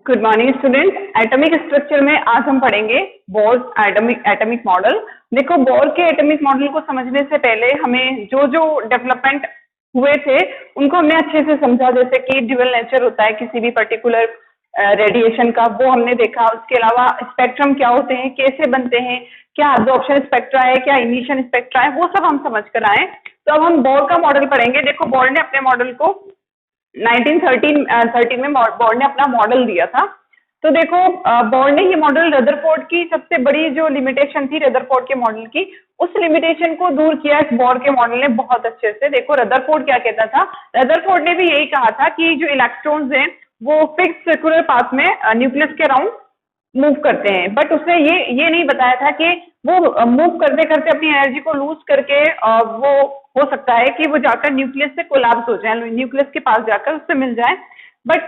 Good morning student. Atomic structure में आज हम पढ़ेंगे बोर एटॉमिक मॉडल। देखो, बोर के एटॉमिक मॉडल को समझने से पहले हमें जो जो डेवलपमेंट हुए थे उनको हमने अच्छे से समझा, जैसे कि ड्यूअल नेचर होता है किसी भी पर्टिकुलर रेडिएशन का, वो हमने देखा। उसके अलावा स्पेक्ट्रम क्या होते हैं, कैसे बनते हैं, क्या एब्जॉर्प्शन स्पेक्ट्रा है, क्या इमिशन स्पेक्ट्रा है, वो सब हम समझ कर आए। तो अब हम बोर का मॉडल पढ़ेंगे। देखो, बोर ने अपने मॉडल को 1913 में बोर ने अपना मॉडल दिया था। तो देखो, बोर ने ये मॉडल रदरफोर्ड की सबसे बड़ी जो लिमिटेशन थी रदरफोर्ड के मॉडल की, उस लिमिटेशन को दूर किया इस बोर के मॉडल ने बहुत अच्छे से। देखो, रदरफोर्ड क्या कहता था, रदरफोर्ड ने भी यही कहा था कि जो इलेक्ट्रॉन्स हैं वो फिक्स सर्कुलर पाथ में न्यूक्लियस के अराउंड मूव करते हैं, बट उसने ये नहीं बताया था कि वो मूव करते करते अपनी एनर्जी को लूज करके वो हो सकता है कि वो जाकर न्यूक्लियस से कोलैप्स हो जाए, न्यूक्लियस के पास जाकर उससे मिल जाए। बट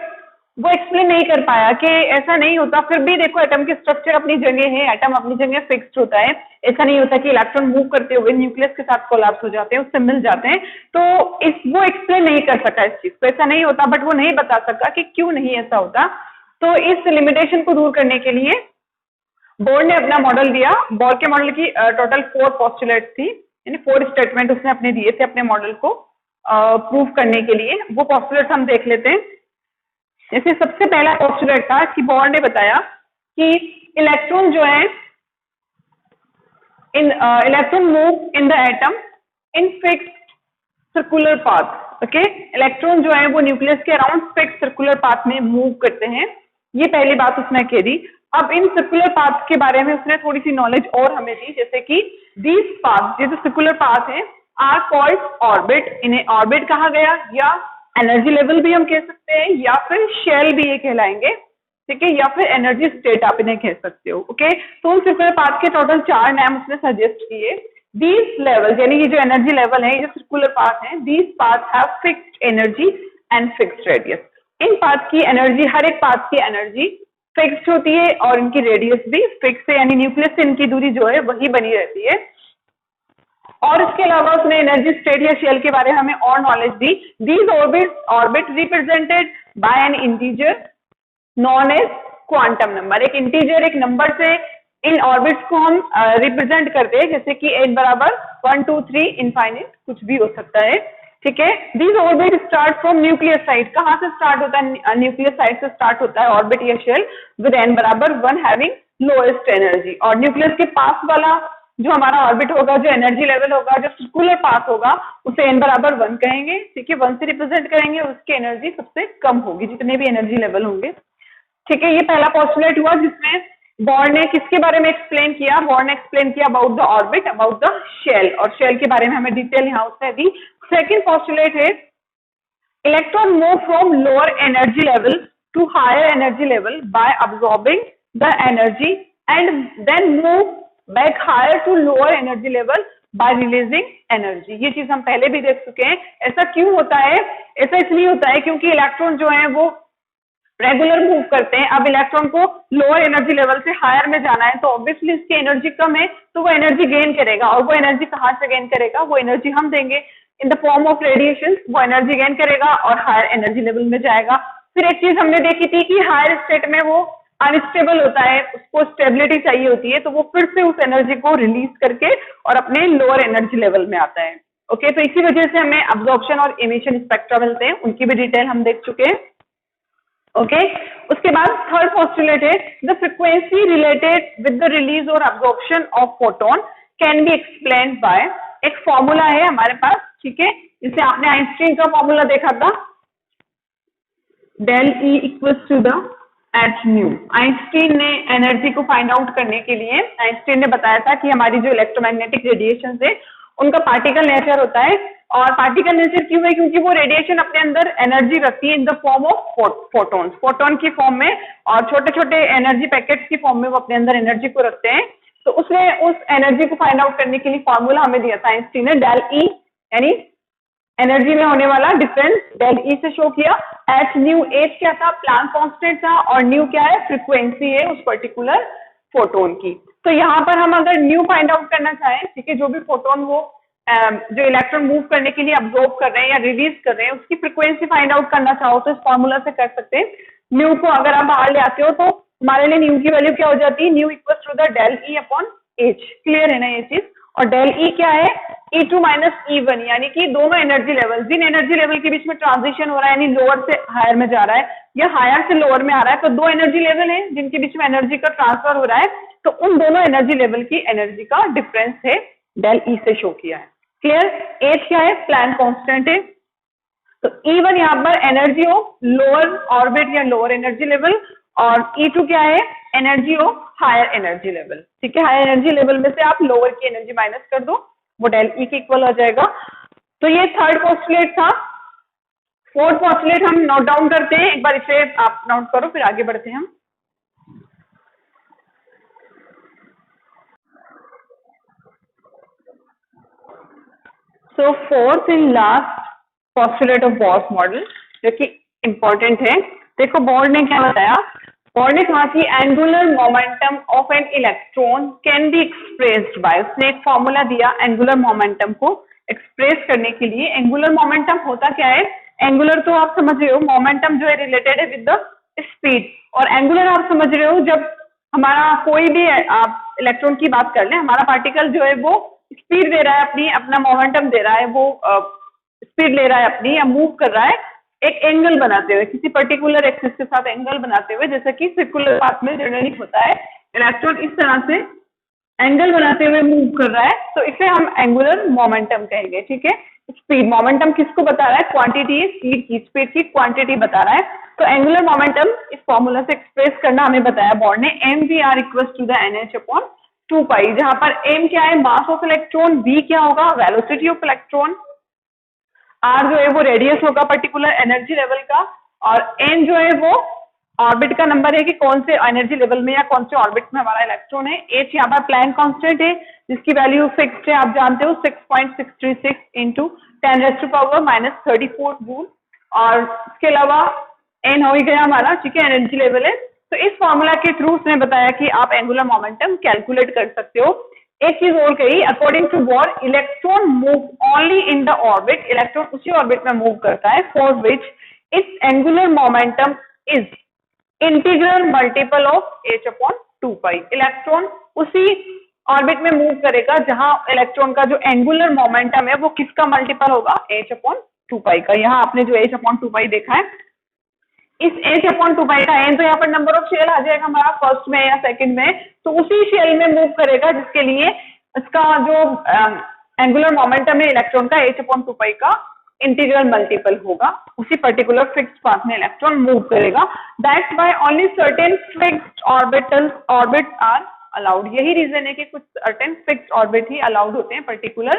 वो एक्सप्लेन नहीं कर पाया कि ऐसा नहीं होता। फिर भी देखो, एटम की स्ट्रक्चर अपनी जगह है, एटम अपनी जगह फिक्स्ड होता है। ऐसा नहीं होता कि इलेक्ट्रॉन मूव करते हुए न्यूक्लियस के साथ कोलैप्स हो जाते हैं, उससे मिल जाते हैं। तो वो एक्सप्लेन नहीं कर सका इस चीज को, ऐसा नहीं होता, बट वो नहीं बता सका कि क्यों नहीं ऐसा होता। तो इस लिमिटेशन को दूर करने के लिए बोर ने अपना मॉडल दिया। बोर के मॉडल की टोटल 4 पोस्टुलेट थी, यानी 4 स्टेटमेंट उसने अपने दिए थे अपने मॉडल को प्रूव करने के लिए। वो पोस्टुलेट हम देख लेते हैं। जैसे सबसे पहला पोस्टुलेट था कि बोर ने बताया कि इलेक्ट्रॉन जो है electron move in the atom in fixed circular path. Okay, electron जो है वो न्यूक्लियस के अराउंड फिक्स्ड सर्कुलर पाथ में मूव करते हैं। ये पहली बात उसने कह दी। अब इन सर्कुलर पाथ के बारे में उसने थोड़ी सी नॉलेज और हमें दी, जैसे कि दीज पाथ, ये जो सर्कुलर पाथ है, आर कॉल्ड ऑर्बिट। इन्हें ऑर्बिट कहा गया, या एनर्जी लेवल भी हम कह सकते हैं, या फिर शेल भी ये कहलाएंगे, ठीक है, या फिर एनर्जी स्टेट आप इन्हें कह सकते हो। ओके, तो उन सर्कुलर पाथ के टोटल 4 नाम उसने सजेस्ट किए। दीज लेवल, यानी ये जो एनर्जी लेवल है, ये सर्कुलर पाथ है, these path have fixed energy and fixed radius. In path की एनर्जी, हर एक पाथ की एनर्जी फिक्स्ड होती है और इनकी रेडियस भी फिक्स है, यानी न्यूक्लियस से इनकी दूरी जो है वही बनी रहती है। और इसके अलावा उसने एनर्जी स्टेट या शेल के बारे में हमें और नॉलेज दी। These orbit represented by an integer known as quantum number. एक इंटीजर, एक नंबर से इन ऑर्बिट्स को हम रिप्रेजेंट करते हैं, जैसे कि n बराबर 1 2 3 इनफाइनाइट कुछ भी हो सकता है, ठीक है। These orbit start from nucleus side. कहां से स्टार्ट होता है? न्यूक्लियस साइड से स्टार्ट होता है ऑर्बिट या शेल विद n बराबर 1 हैविंग लोएस्ट एनर्जी। और न्यूक्लियस के पास वाला जो हमारा ऑर्बिट होगा, जो एनर्जी लेवल होगा, जो सर्कुलर पाथ होगा, उसे n बराबर 1 कहेंगे, ठीक है, 1 से रिप्रेजेंट करेंगे। उसकी एनर्जी सबसे कम होगी जितने भी एनर्जी लेवल होंगे, ठीक है। ये पहला पोस्टुलेट हुआ जिसमें बोर ने किसके बारे में एक्सप्लेन किया? बोर ने एक्सप्लेन किया about the orbit, about the shell, और शेल के बारे में हमें डिटेल यहाँ उसने दी। सेकंड पोस्टुलेट है electron move from lower energy level to higher energy level by absorbing the energy and then move back higher to lower energy level by releasing energy. ये चीज हम पहले भी देख चुके हैं। ऐसा क्यों होता है? ऐसा इसलिए होता है क्योंकि इलेक्ट्रॉन जो है वो रेगुलर मूव करते हैं। अब इलेक्ट्रॉन को लोअर एनर्जी लेवल से हायर में जाना है, तो ऑब्वियसली इसकी एनर्जी कम है, तो वो एनर्जी गेन करेगा। और वो एनर्जी कहाँ से गेन करेगा? वो एनर्जी हम देंगे in the form of radiation. वो एनर्जी गेन करेगा और हायर एनर्जी लेवल में जाएगा। फिर एक चीज हमने देखी थी कि हायर स्टेट में वो अनस्टेबल होता है, उसको स्टेबिलिटी चाहिए होती है, तो वो फिर से उस एनर्जी को रिलीज करके और अपने लोअर एनर्जी लेवल में आता है। ओके, तो इसी वजह से हमें अब्जॉर्प्शन और इमिशन स्पेक्ट्रा मिलते हैं, उनकी भी डिटेल हम देख चुके हैं। ओके, उसके बाद थर्ड पोस्टुलेट है the frequency related with the release और absorption of photon can be explained by. एक फॉर्मूला है हमारे पास, ठीक है, जिसे आपने आइंस्टीन का फॉर्मूला देखा था, del E equals to the h nu. Einstein ने एनर्जी को फाइंड आउट करने के लिए आइंस्टीन ने बताया था कि हमारी जो इलेक्ट्रोमैग्नेटिक रेडिएशन है उनका पार्टिकल नेचर होता है। और पार्टिकल नेचर क्यों है? क्योंकि वो रेडिएशन अपने अंदर एनर्जी रखती है in the form of photon, photon की फॉर्म में, और छोटे छोटे एनर्जी पैकेट्स की फॉर्म में वो अपने अंदर एनर्जी को रखते हैं। तो उसने उस एनर्जी को फाइंड आउट करने के लिए फॉर्मूला हमें दिया था आइंस्टीन ने, डेल ई, यानी एनर्जी में होने वाला डिफरेंस डेल ई से शो किया। एच न्यू, एच क्या था? प्लांक कांस्टेंट था, और न्यू क्या है? फ्रीक्वेंसी है उस पर्टिकुलर फोटोन की। तो यहाँ पर हम अगर न्यू फाइंड आउट करना चाहें, ठीक है, जो भी फोटोन वो जो इलेक्ट्रॉन मूव करने के लिए अब्जॉर्ब कर रहे हैं या रिलीज कर रहे हैं, उसकी फ्रीक्वेंसी फाइंड आउट करना चाहो तो इस फॉर्मूला से कर सकते हैं। न्यू को अगर आप बाहर ले आते हो तो हमारे लिए न्यू की वैल्यू क्या हो जाती है, nu equal to the del E upon h. Clear है ना ये चीज। और डेल ई क्या है, E2 माइनस E1, यानी कि दोनों एनर्जी लेवल, जिन एनर्जी लेवल के बीच में ट्रांजिशन हो रहा है, यानी लोअर से हायर में जा रहा है या हायर से लोअर में आ रहा है, तो दो एनर्जी लेवल है जिनके बीच में एनर्जी का ट्रांसफर हो रहा है, तो उन दोनों एनर्जी लेवल की एनर्जी का डिफरेंस है डेल ई से शो किया है। क्लियर। एच क्या है, प्लैंक कांस्टेंट है। तो E1 यहाँ पर एनर्जी ऑफ लोअर ऑर्बिट या लोअर एनर्जी लेवल, और E2 क्या है, energy of higher energy level. ठीक है, हायर एनर्जी लेवल में से आप लोअर की एनर्जी माइनस कर दो, वो डेल ई के इक्वल हो जाएगा। तो ये थर्ड पोस्टुलेट था। फोर्थ पोस्टुलेट हम नोट डाउन करते हैं, एक बार इसे आप नोट करो फिर आगे बढ़ते हैं हम। So fourth and last postulate of Bohr's model, जो कि इंपॉर्टेंट है। देखो बोर्ड ने क्या बताया, बोर्ड ने कहा कि angular momentum of an electron can be expressed by, उसने एक फॉर्मूला दिया एंगुलर मोमेंटम को एक्सप्रेस करने के लिए। एंगुलर मोमेंटम होता क्या है, एंगुलर तो आप समझ रहे हो, मोमेंटम जो है रिलेटेड है विद द स्पीड, और एंगुलर आप समझ रहे हो जब हमारा कोई भी आप इलेक्ट्रॉन की बात कर लें, हमारा पार्टिकल जो है वो स्पीड दे रहा है अपनी, अपना मोमेंटम दे रहा है, वो स्पीड ले रहा है अपनी या मूव कर रहा है एक एंगल बनाते हुए, किसी पर्टिकुलर एक्सिस के साथ एंगल बनाते हुए, जैसा कि सर्कुलर पाथ में जनरली होता है। इलेक्ट्रॉन इस तरह से एंगल बनाते हुए मूव कर रहा है, तो इसे हम एंगुलर मोमेंटम कहेंगे। ठीक है, स्पीड मोमेंटम किसको बता रहा है, क्वांटिटी है, स्पीड की, स्पीड की क्वांटिटी बता रहा है। तो एंगुलर मोमेंटम इस फॉर्मूला से एक्सप्रेस करना हमें बताया बोर्ड ने, m v r equal to the n h upon 2 pi, जहां पर एम क्या है, मास ऑफ इलेक्ट्रॉन, वी क्या होगा, वेलोसिटी ऑफ इलेक्ट्रॉन, आर जो है वो रेडियस होगा पर्टिकुलर एनर्जी लेवल का, और एन जो है वो ऑर्बिट का नंबर है कि कौन से एनर्जी लेवल में या कौन से ऑर्बिट में हमारा इलेक्ट्रॉन है। एच यहाँ पर प्लैंक कांस्टेंट है जिसकी वैल्यू फिक्स्ड है, आप जानते हो 6.636 इंटू 10⁻⁻34 जूल, और इसके अलावा एन हो ही गया हमारा, ठीक है, एनर्जी लेवल है। तो इस फॉर्मूला के थ्रू उसने बताया कि आप एंगुलर मोमेंटम कैलकुलेट कर सकते हो। एक चीज और कही, according to Bohr electron move only in the orbit, electron उसी ऑर्बिट में मूव करता है for which its angular momentum is integral multiple of h upon 2 pi. Electron उसी ऑर्बिट में मूव करेगा जहां इलेक्ट्रॉन का जो एंगुलर मोमेंटम है वो किसका मल्टीपल होगा, h अपॉन 2 पाई का। यहाँ आपने जो h अपॉन 2 पाई देखा है, इस h अपॉन 2 पाई का n तो यहाँ पर नंबर ऑफ शेल आ जाएगा हमारा फर्स्ट में या सेकंड में, तो उसी शेल में मूव करेगा जिसके लिए इसका जो एंगुलर मोमेंटम है इलेक्ट्रॉन का h अपॉन 2 पाई का इंटीग्रल मल्टीपल होगा, उसी पर्टिकुलर फिक्स्ड पाथ में इलेक्ट्रॉन मूव करेगा। That's why only certain fixed orbit are allowed. यही रीजन है कि कुछ सर्टेन फिक्स्ड ऑर्बिट ही अलाउड होते हैं पर्टिकुलर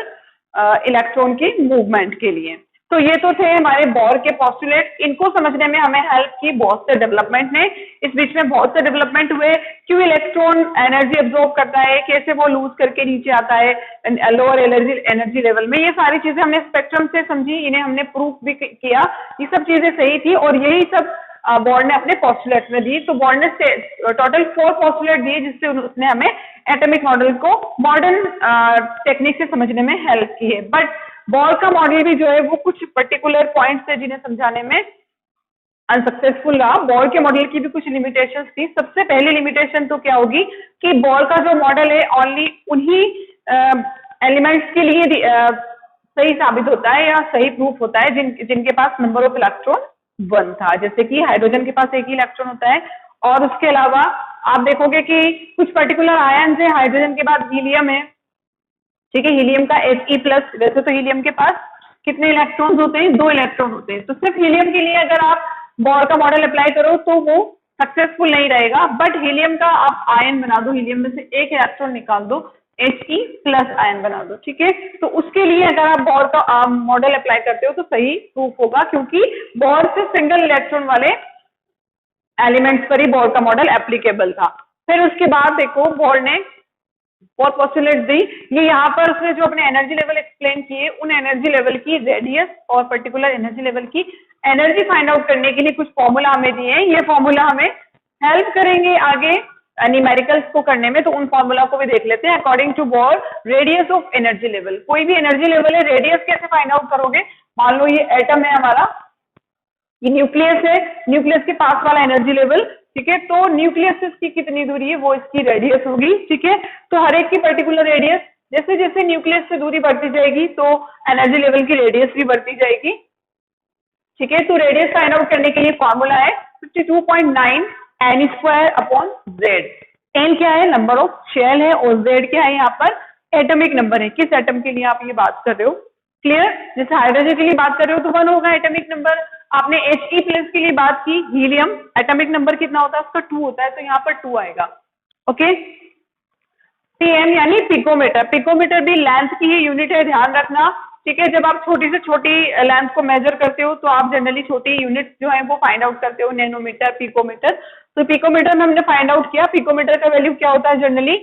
इलेक्ट्रॉन के मूवमेंट के लिए। तो ये तो थे हमारे बोर के पोस्टुलेट, इनको समझने में हमें हेल्प की बहुत से डेवलपमेंट ने। इस बीच में बहुत से डेवलपमेंट हुए, क्यों इलेक्ट्रॉन एनर्जी एब्जॉर्ब करता है, कैसे वो लूज करके नीचे आता है लोअर एनर्जी लेवल में, ये सारी चीजें हमने स्पेक्ट्रम से समझी, इन्हें हमने प्रूफ भी किया, ये सब चीजें सही थी, और यही सब बोर्ड ने अपने पोस्टुलेट में दी। तो बोर्ड ने टोटल 4 पोस्टुलेट दिए जिससे उसने हमें एटॉमिक मॉडल को मॉडर्न टेक्निक से समझने में हेल्प की है। बट बोर का मॉडल भी जो है वो कुछ पर्टिकुलर पॉइंट्स थे जिन्हें समझाने में अनसक्सेसफुल रहा। बोर के मॉडल की भी कुछ लिमिटेशंस थी। सबसे पहली लिमिटेशन तो क्या होगी कि बोर का जो मॉडल है ओनली उन्हीं एलिमेंट्स के लिए सही साबित होता है या सही प्रूफ होता है जिनके पास नंबर ऑफ इलेक्ट्रॉन 1 था, जैसे कि हाइड्रोजन के पास एक ही इलेक्ट्रॉन होता है, और उसके अलावा आप देखोगे कि कुछ पर्टिकुलर आयन्स है, हाइड्रोजन के बाद हीलियम है, ठीक है, हीलियम का He+, वैसे तो हीलियम के पास कितने इलेक्ट्रॉन्स होते हैं, 2 इलेक्ट्रॉन होते हैं। तो सिर्फ हीलियम के लिए अगर आप बोर का मॉडल अप्लाई करो तो वो सक्सेसफुल नहीं रहेगा, बट हीलियम का आप आयन बना दो, हीलियम में से एक इलेक्ट्रॉन निकाल दो, He+ आयन बना दो, ठीक है। तो उसके लिए अगर आप बोर का मॉडल अप्लाई करते हो तो सही प्रूफ होगा, क्योंकि बोर से सिंगल इलेक्ट्रॉन वाले एलिमेंट्स पर ही बोर का मॉडल एप्लीकेबल था। फिर उसके बाद देखो बोर ने बहुत पोस्टुलेट दी, ये यहाँ पर उसने जो अपने एनर्जी लेवल एक्सप्लेन किए, उन एनर्जी लेवल की रेडियस और पर्टिकुलर एनर्जी लेवल की एनर्जी फाइंड आउट करने के लिए कुछ फॉर्मूला हमें दिए हैं। ये फॉर्मूला हमें हेल्प करेंगे आगे न्यूमेरिकल्स को करने में, तो उन फॉर्मूला को भी देख लेते हैं। According to Bohr, radius of energy level, कोई भी एनर्जी लेवल है, रेडियस कैसे फाइंड आउट करोगे। मान लो ये एटम है हमारा, ये न्यूक्लियस है, न्यूक्लियस के पास वाला एनर्जी लेवल, ठीक है। तो न्यूक्लियस से इसकी कितनी दूरी है वो इसकी रेडियस होगी, ठीक है। तो हर एक की पर्टिकुलर रेडियस, जैसे जैसे न्यूक्लियस से दूरी बढ़ती जाएगी तो एनर्जी लेवल की रेडियस भी बढ़ती जाएगी, ठीक है। तो रेडियस फाइंड आउट करने के लिए फॉर्मूला है 52.9 n square upon Z. N क्या है, नंबर ऑफ शेल है, और जेड क्या है यहाँ पर एटॉमिक नंबर है, किस एटम के लिए आप ये बात कर रहे हो, क्लियर। जैसे हाइड्रोजन के लिए बात कर रहे हो तो 1 होगा एटॉमिक नंबर, आपने He प्लस के लिए बात की, हीलियम एटॉमिक नंबर कितना होता है उसका 2 होता है, तो यहाँ पर 2 आएगा, ओके। पीएम यानी पिकोमीटर, पिकोमीटर भी लेंथ की ही यूनिट है, ध्यान रखना, ठीक है। जब आप छोटी से छोटी लेंथ को मेजर करते हो तो आप जनरली छोटी यूनिट जो है वो फाइंड आउट करते हो, नैनोमीटर, पिकोमीटर। तो पिकोमीटर में हमने फाइंड आउट किया, पिकोमीटर का वैल्यू क्या होता है जनरली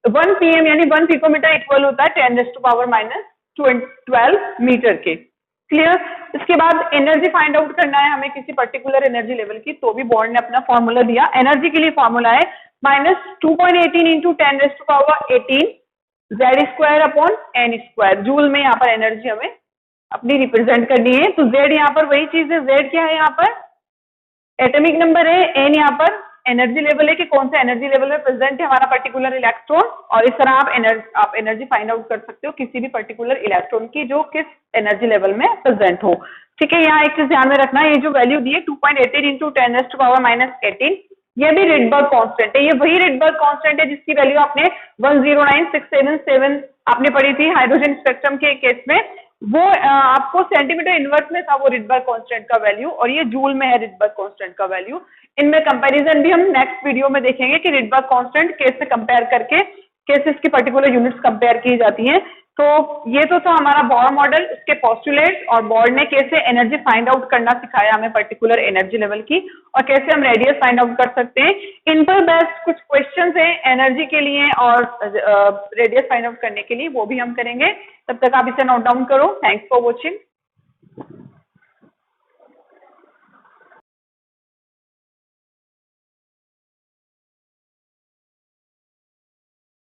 1 पीएम यानी 1 पिकोमीटर इक्वल होता है 10⁻⁻12 मीटर के, क्लियर। इसके बाद एनर्जी फाइंड आउट करना है हमें किसी पर्टिकुलर एनर्जी लेवल की, तो भी बॉर्ड ने अपना फॉर्मूला दिया। एनर्जी के लिए फॉर्मूला है -2.18 into 10⁻18 Z square upon n square. Joule में यहाँ पर एनर्जी हमें अपनी रिप्रेजेंट करनी है, तो जेड यहाँ पर वही चीज है, जेड क्या है यहाँ पर एटॉमिक नंबर है, एन यहाँ पर एनर्जी लेवल है कि कौन सा एनर्जी लेवल में प्रेजेंट है हमारा पर्टिकुलर इलेक्ट्रॉन, और इस तरह आप एनर्जी फाइंड आउट कर सकते हो किसी भी पर्टिकुलर इलेक्ट्रॉन की जो किस एनर्जी लेवल में प्रेजेंट हो, ठीक है। यहाँ एक चीज ध्यान में रखना, ये जो वैल्यू दी है 2.18 इंटू 10⁻18 ये भी रिडबर्ग कांस्टेंट है, ये वही रिडबर्ग कांस्टेंट है जिसकी वैल्यू आपने 109677 आपने पढ़ी थी हाइड्रोजन स्पेक्ट्रम के केस में, वो आपको सेंटीमीटर इनवर्स में था वो रिडबर्ग कांस्टेंट का वैल्यू, और ये जूल में है रिडबर्ग कांस्टेंट का वैल्यू। इनमें कंपैरिजन भी हम नेक्स्ट वीडियो में देखेंगे कि रिडबर्ग कांस्टेंट कैसे कंपेयर करके कैसे इसकी पर्टिकुलर यूनिट्स कंपेयर की जाती हैं। तो ये तो था हमारा बॉर मॉडल, उसके पोस्टुलेट, और बॉर्ड ने कैसे एनर्जी फाइंड आउट करना सिखाया हमें पर्टिकुलर एनर्जी लेवल की, और कैसे हम रेडियस फाइंड आउट कर सकते हैं। इन पर बेस्ड कुछ क्वेश्चंस हैं एनर्जी के लिए और रेडियस फाइंड आउट करने के लिए, वो भी हम करेंगे। तब तक आप इसे नोट डाउन करो। Thanks for watching.